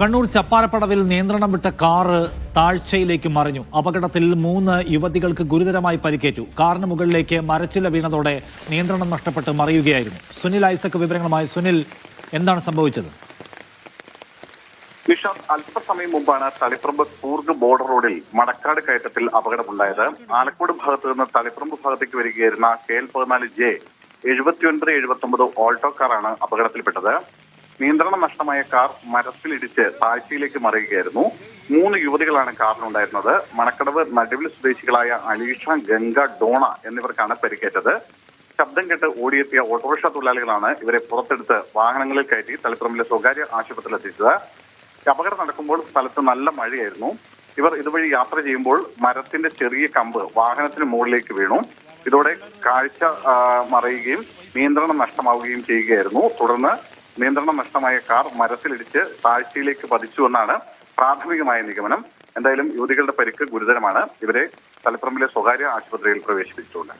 കണ്ണൂർ ചപ്പാരപ്പടവിൽ നിയന്ത്രണം വിട്ട കാറ് താഴ്ചയിലേക്ക് മറിഞ്ഞു. അപകടത്തിൽ 3 യുവതികൾക്ക് ഗുരുതരമായി പരിക്കേറ്റു. കാറിന് മുകളിലേക്ക് മരച്ചില്ല വീണതോടെ നിയന്ത്രണം നഷ്ടപ്പെട്ട് മറിയുകയായിരുന്നു. സുനിൽ ഐസക് വിവരങ്ങളുമായി. സുനിൽ, എന്താണ് സംഭവിച്ചത്? നിഷാദ്, അല്പസമയം മുമ്പാണ് തളിപ്പറമ്പ് കൂർഗ് ബോർഡർ റോഡിൽ മണക്കാട് കയറ്റത്തിൽ അപകടമുണ്ടായത്. ആലക്കോട് ഭാഗത്ത് നിന്ന് തളിപ്പറമ്പ് ഭാഗത്തേക്ക് വരികയായിരുന്ന KL14J 7979 ഓൾട്ടോ കാറാണ് അപകടത്തിൽപ്പെട്ടത്. നിയന്ത്രണം നഷ്ടമായ കാർ മരത്തിലിടിച്ച് താഴ്ചയിലേക്ക് മറിയുകയായിരുന്നു. 3 യുവതികളാണ് കാറിലുണ്ടായിരുന്നത്. മണക്കടവ് നടുവിൽ സ്വദേശികളായ അലീഷ, ഗംഗ, ഡോണ എന്നിവർക്കാണ് പരിക്കേറ്റത്. ശബ്ദം കേട്ട് ഓടിയെത്തിയ ഓട്ടോറിക്ഷ തൊഴിലാളികളാണ് ഇവരെ പുറത്തെടുത്ത് വാഹനങ്ങളിൽ കയറ്റി തളിപ്പറമ്പിലെ സ്വകാര്യ ആശുപത്രിയിൽ എത്തിച്ചത്. അപകടം നടക്കുമ്പോൾ സ്ഥലത്ത് നല്ല മഴയായിരുന്നു. ഇവർ ഇതുവഴി യാത്ര ചെയ്യുമ്പോൾ മരത്തിന്റെ ചെറിയ കമ്പ് വാഹനത്തിന് മുകളിലേക്ക് വീണു. ഇതോടെ കാഴ്ച മറയുകയും നിയന്ത്രണം നഷ്ടമാവുകയും ചെയ്യുകയായിരുന്നു. തുടർന്ന് നിയന്ത്രണം നഷ്ടമായ കാർ മരത്തിലിടിച്ച് താഴ്ചയിലേക്ക് പതിച്ചുവെന്നാണ് പ്രാഥമികമായ നിഗമനം. എന്തായാലും യുവതികളുടെ പരിക്ക് ഗുരുതരമാണ്. ഇവരെ തളിപ്പറമ്പിലെ സ്വകാര്യ ആശുപത്രിയിൽ പ്രവേശിപ്പിച്ചിട്ടുണ്ട്.